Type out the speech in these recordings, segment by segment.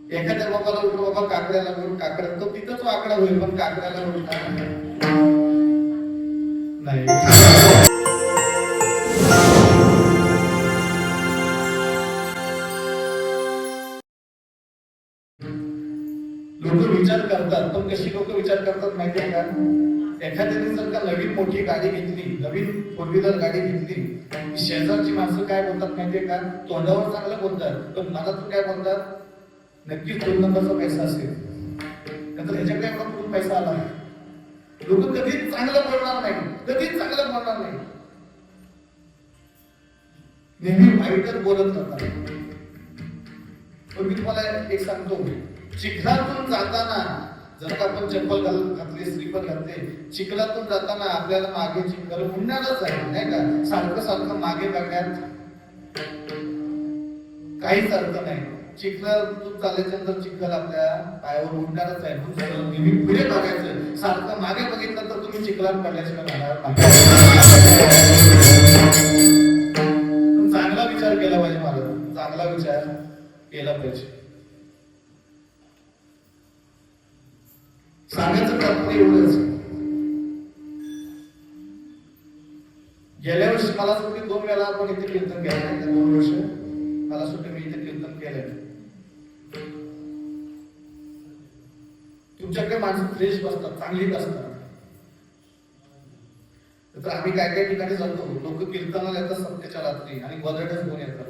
एखाद्या बाबाला उठलो बाबा काकड्याला म्हणून काकड्या तो तिथंच आकडा होईल, पण काकड्याला उठणार नाही. लोक विचार करतात, पण कशी लोक विचार करतात माहितीये का? एखाद्याने जर का नवीन मोठी गाडी घेतली, नवीन फोर व्हीलर गाडी घेतली, शेजारची माणसं काय बोलतात माहितीये का? तोंडावर चांगलं बोलतात, पण मनातून काय बोलतात? नक्कीच 2 नंबरचा पैसा असेल, नंतर ह्याच्याकडे एवढा कुठून पैसा आला. लोक कधीच चांगलं बोलणार नाही, कधीच चांगलं बोलणार नाही, नेहमी वाईटच बोलत राहतात. पण मी तुम्हाला एक सांगतो, चिखलातून जाताना जर का आपण चप्पल घातली, श्रीफल घातले, चिखलातून जाताना आपल्याला मागे चिखल उडणारच आहे, नाही का? सारखं सारखं मागे बघण्यात काहीच अर्थ नाही. चिखलातून चालायच्यानंतर चिखल आपल्या पायावर उडणारच आहे, म्हणून नेहमी पुढे बघायचं. सारखं मागे बघितलं तर तुम्ही चिखलात पडल्याशिवाय राहणार नाही. चांगला विचार केला पाहिजे, मला चांगला विचार केला पाहिजे. सांगायचं तर एवढंच. गेल्या वर्षी मला सुट्टी 2 वेळा आपण इथे कीर्तन केलं. 2 वर्ष मला सुट्टी मी इथे कीर्तन केलंय. तुमच्याकडे माणसं फ्रेश बसतात, चांगली बसतात. तर आम्ही काय काय ठिकाणी जातो, लोक कीर्तनाला येतात सत्तेच्या रात्री आणि बदरच घेऊन येतात,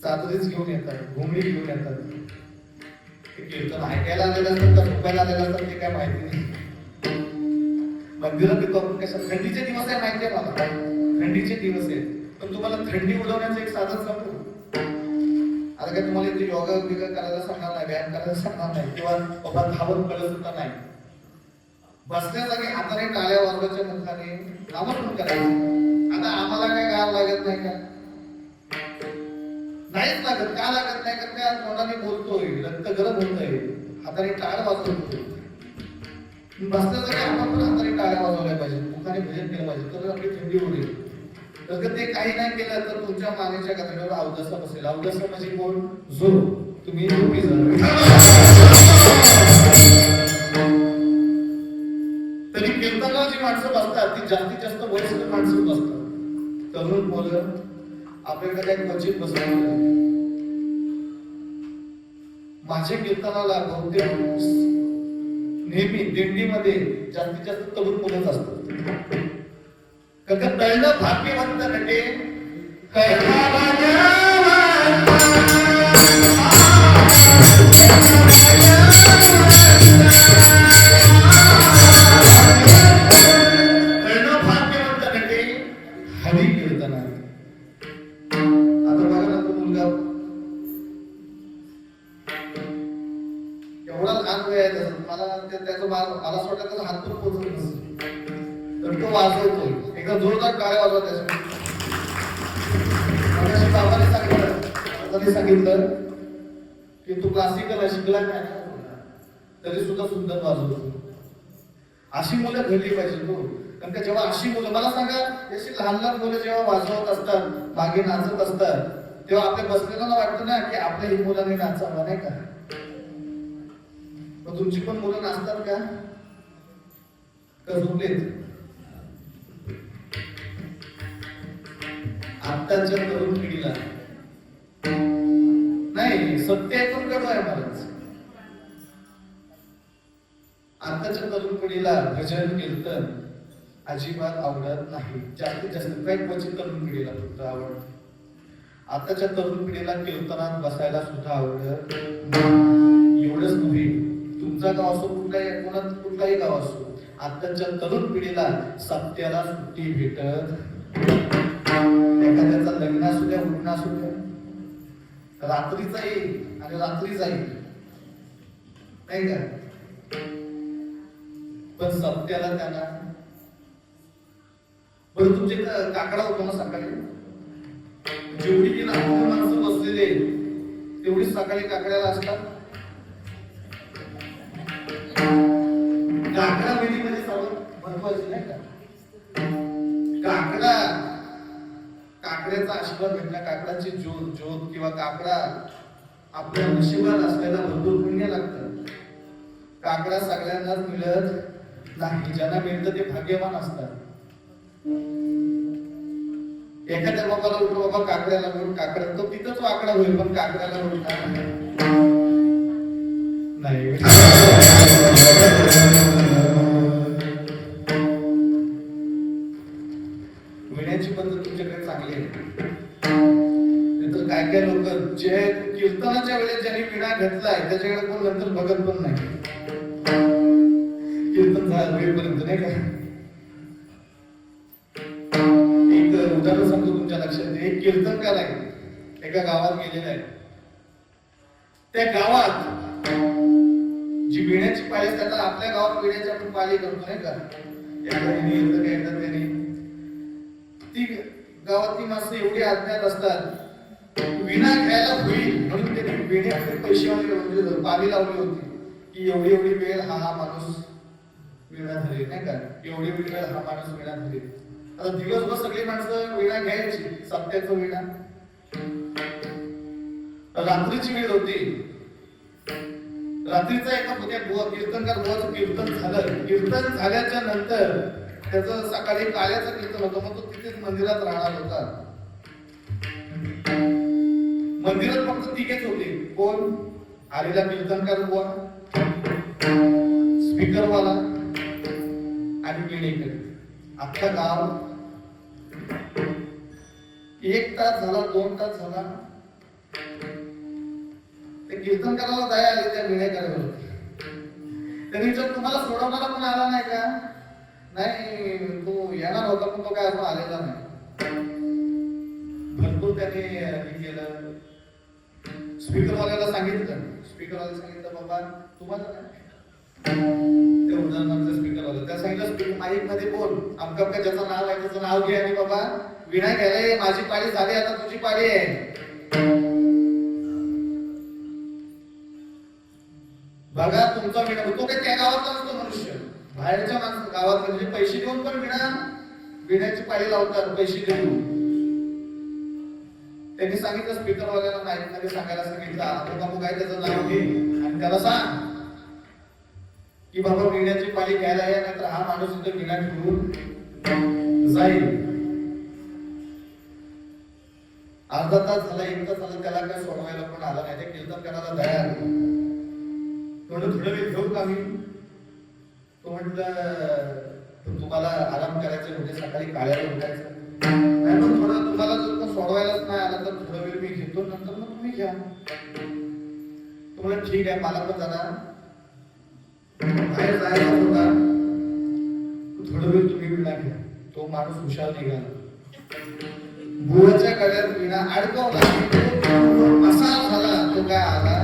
चादरीच घेऊन येतात, घोंगडी घेऊन येतात. कीर्तन ऐकायला आलेलं असतात का झोपायला आलेलं असतात ते काय माहिती नाही. मंदिरात येतो आपण कसं, थंडीचे दिवस आहे माहिती आहे मला, थंडीचे दिवस आहेत, पण तुम्हाला थंडी उडवण्याचं एक साधन सांगतो. आता काय तुम्हाला इथे योगा बिगा करायला सांगणार नाही, व्यायाम करायला सांगणार नाही, किंवा बाबा धावत पडत सुद्धा नाही. बसल्या जागी हाताने टाळ्या वाजवायच्या मुखाने नामस्मरण करायचं. आता आम्हाला काय गाव लागत नाही का? नाहीच लागत. का लागत नाही? कारण त्या तोंडाने बोलतोय, रक्त गरम होतंय, हाताने टाळ वाजवतोय. बसल्या जागी आपण पण हाताने टाळ्या वाजवल्या पाहिजे, मुखाने भजन केलं पाहिजे, तर आपली थंडी उडेल. तर ते काही नाही केलं तर तुमच्या मानेच्या गाठीवर अवदसा बसेल. अवदसा म्हणजे कोण? झोप. तुम्ही झोपी जा. तरी कीर्तनाला जी माणसं बसतात ती जास्तीत जास्त वयस्कर माणसं बसतात. तरुण मुलं आपल्याकडे एक क्वचित बसतात. माझ्या कीर्तनाला बहुतेक नेहमी दिंडीमध्ये जास्तीत जास्त तरुण मुलंच असतात. कारण पहिलं भाग्यवंत नटे हरी कीर्तना. आता बघा ना, तो मुलगा एवढा लहान वय आहे मला त्याचं मला असं वाटतं त्याचा हात पण पोचत नसतो, तर तो वाजवतोय. एकदा जोरदार टाळ्या वाजवा त्यासाठी. बाबांनी सांगितलं की तू क्लासिकल शिकला नाही तरी सुद्धा सुंदर वाजवतो. अशी मुलं घडली पाहिजे तो. कारण का जेव्हा अशी मुलं, मला सांगा, अशी लहान लहान मुलं जेव्हा वाजवत असतात, मागे नाचत असतात, तेव्हा आपल्या बसलेल्यांना वाटतं ना की आपल्या ही मुलांनी नाचावं, नाही का? मग तुमची पण मुलं नाचतात का? झोपलेत? आत्ताच्या तरुण पिढीला नाही, सत्य ऐकून कडू आहे महाराज. आत्ताच्या तरुण पिढीला भजन कीर्तन अजिबात आवडत नाही. जास्तीत जास्त काही क्वचित तरुण पिढीला फक्त आवडत. आताच्या तरुण पिढीला कीर्तनात बसायला सुद्धा आवडत. एवढंच नव्हे, तुमचा गाव असो, कुठलाही गाव असो, आताच्या तरुण पिढीला सत्याला सुट्टी भेटत. एखाद्याचा लग्न असू द्या, उठणं असू द्या, रात्रीचा येईल आणि रात्री जाईल, नाही का? पण सत्याला त्यांना बरं. तुमचे काकडा होतो ना सकाळी, जेवढी ती माणसं बसलेले तेवढीच सकाळी काकड्याला असतात. काकडा विधीमध्ये सर्वात महत्वाची, नाही का? काकडा काकड्याचा आशीर्वाद भेटला, काकडाची ज्योत किंवा काकडा आपल्या नशिबात असलेला भरपूर पुण्य लागतं. काकडा सगळ्यांनाच मिळत नाही, ज्यांना मिळतं ते भाग्यवान असतात. एखाद्या बाबाला उठलो, बाबा काकड्याला बोल, काकडा तो तिथंच वाकडा होईल, पण काकड्याला बोलणार नाही. विण्याची पद्धत तुमच्याकडे चांगली आहे. तर काय काय लोक जे कीर्तनाच्या वेळेस ज्यांनी विणा घेतलाय त्याच्याकडे कोण नंतर बघत पण नाही, कीर्तन झालं होईपर्यंत, नाही का. एक उदाहरण सांगतो तुमच्या लक्षात. एक कीर्तनकार आहे, एका गावात गेलेला आहे. त्या गावात जी विण्याची पाळी, त्याला आपल्या गावात विण्याची आपण पाळी करतो, नाही का. एकदा त्याने ती गावातली माणसं एवढी अज्ञात असतात, विणा घ्यायला होईल म्हणून त्यांनी विण्याकडे पैसे म्हणजे पाळी लावली होती की एवढी एवढी वेळ हा माणूस विणा धरेल, नाही का. एवढी एवढी वेळ हा माणूस विणा धरेल. आता दिवसभर सगळी माणसं विणा घ्यायची, सप्त्याचं विणा. रात्रीची वेळ होती. रात्रीचा एका कीर्तनकार बुवाचं कीर्तन झालं. कीर्तन झाल्याच्या नंतर त्याचं सकाळी काळ्याचं कीर्तन होतं, मग तो तिथेच मंदिरात राहणार होता. मंदिरात फक्त तिघेच होते. कोण? आलेला कीर्तनकार बुवा, स्पीकरवाला आणि विणेकर. अख्खा गाव 1 तास झाला, 2 तास झाला, त्या कीर्तनकाराला दया आली त्या विणेकरावर. त्यांनी विचारलं, तुम्हाला सोडवणारा पण आला नाही का? नाही, तो येणार होता पण तो काय अजून आलेला नाही. भरपूर त्याने हे केलं. स्पीकरवाल्याला सांगितलं, बाबा तुम्हाला ते उदाहरणार्थ स्पीकरवाला त्या सांगितलं, माईक मध्ये बोल, आमका ज्याचं नाव आहे त्याचं नाव घे आणि बाबा विणा घ्यायला माझी पाळी झाली, आता तुझी पाळी आहे. बघा तुमचा विणा, तो काही त्या गावातला नसतो मनुष्य, बाहेरच्या माणसं गावात म्हणजे पैसे देऊन पण विण्याची पाळी लावतात, पैसे देऊन. त्यांनी सांगितलं स्पीकरवाल्याला, माईक मध्ये सांगायला सांगितलं, बाबू काय त्याचं नाव घे आणि त्याला सांग की बाबा विण्याची पाळी घ्यायला आहे, नाहीतर हा माणूस इथं विणा घेऊन जाईल. अर्धा तास झाला, 1 तास झाला, त्याला काय सोडवायला पण आला नाही. त्या कीर्तनकाराला दया आली. थोडं वेळ घेऊ का मी? तो म्हटलं तुम्हाला आराम करायचं म्हणजे सकाळी काळ्याला उठायचं नाही, पण थोडं तुम्हाला जर पण सोडवायलाच नाही आला तर थोडा वेळ मी घेतो, नंतर मग तुम्ही घ्या. तुम्हाला ठीक आहे, मला पण जरा बाहेर जायला होता, थोडं वेळ तुम्ही विणा घ्या. तो माणूस हुशार निघाला. बुवाच्या गळ्यात विणा अडकवला, असा झाला, तो काय आला.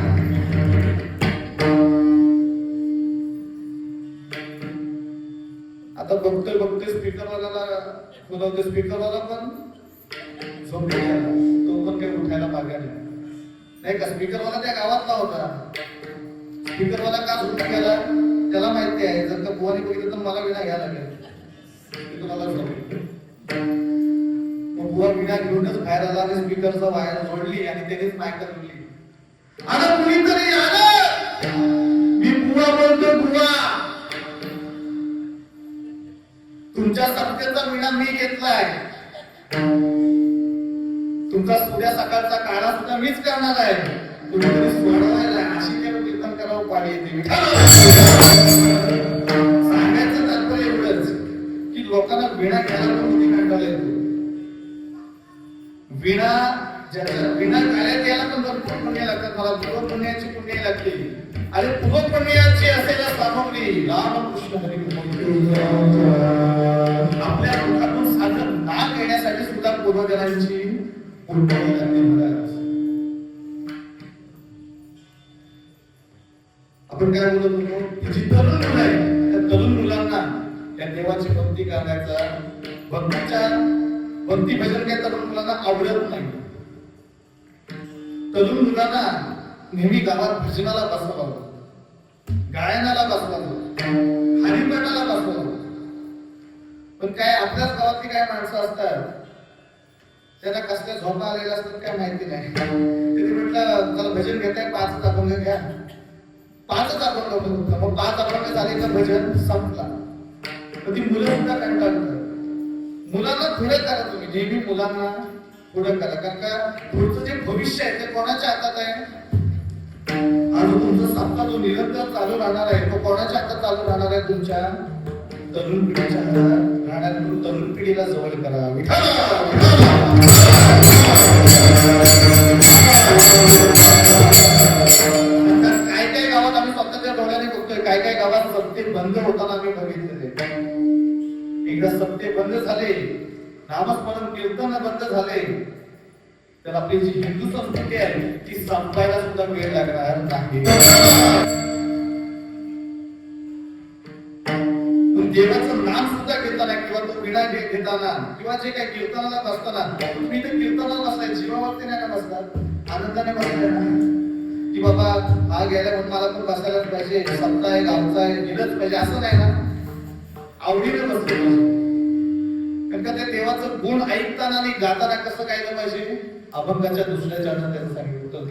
आता बघतोय स्पीकरवाल्याला बोलवते, स्पीकरवाला पण झोपला, तो पण काही उठायला मागे नाही का. स्पीकरवाला त्या गावातला होता. स्पीकरवाला का झोपला गेला त्याला माहिती आहे, जर का बुवाने बघितलं तर मला विणा घ्यायला लागेल. मग बुवा विणा घेऊनच बाहेर आला आणि स्पीकरचा वायर जोडली आणि त्यानेच माईक धरली. आणि कुणीतरी आलं, मी बुवा बोलतो, बुवा तुमच्या सप्त्याचा विणा मी घेतलाय, तुमचा उद्या सकाळचा काळा सुद्धा मीच करणार आहे, कुणीतरी सोडवायला अशी त्या कीर्तन करावं पाळी येते. सांगायचं तात्पर्य एवढंच की लोकांना विणा घ्यायला पण कंटाळा येतो. विणा घालायला याला पण भरपूर पुण्य लागतात. मला पूर्व पुण्याची पुण्य लागते. अरे पूर्व पुण्याची असेल सामग्री रामकृष्ण हरी आपल्या मुखातून साधन नाम घेण्यासाठी सुद्धा पूर्वजनांची पुण्य लागते. आपण काय बोलत होतो, जी तरुण मुलं आहे त्या तरुण मुलांना त्या देवाची भक्ती करायचा, भक्ती भजन काय तरुण मुलांना आवडत नाही. तरुण मुलांना नेहमी गावात भजनाला बसवावं, गायनाला बसवावं, हरिपाठाला बसवावं. पण काय आपल्याच गावातली काय माणसं असतात, त्यांना कसल्या झोपा आलेल्या असतात काय माहिती नाही. तिथे म्हटलं चला भजन घेताय, 5 अभंग घ्या. 5 अभंग होतं. मग 5 अभंग झाले तर भजन संपला. ती मुलं सुद्धा कंटाळतात. मुलांना पुढे करा, तुम्ही नेहमी मुलांना पुढे करा, कारण का पुढचं जे भविष्य आहे ते कोणाच्या हातात आहे? आणि तुमचा सप्ताह जो निरंतर चालू राहणार आहे तो कोणाच्या हातात चालू राहणार आहे? तुमच्या तरुण पिढीच्या हातात राहणार. म्हणून तरुण पिढीला जवळ करा. काय काय गावात आम्ही स्वतःच्या डोळ्याने बघतोय, काय काय गावात सत्य बंद होताना आम्ही बघितलेले. एकदा सत्य बंद झाले, नामस्मरण कीर्तन बंद झाले, तर आपली जी हिंदू संस्कृती आहे ती संपायला सुद्धा वेळ लागणार नाही. देवाचं नाम सुद्धा घेताना किंवा तो विडा घेताना किंवा जे काही कीर्तनाला बसताना तुम्ही ते कीर्तनाला बसताय, जीवावरती नाही ना बसतात, आनंदाने बसताय ना की बाबा हा गेला म्हणून मला पण बसायलाच पाहिजे, सप्ताह आहे, गावचा आहे, गेलंच पाहिजे असं नाही ना. आवडीने बसले पाहिजे. कारण का त्या देवाचं गुण ऐकताना आणि गाताना कसं गायलं पाहिजे? अभंगाच्या दुसऱ्या चरणात त्याचं सांगितलं होतं.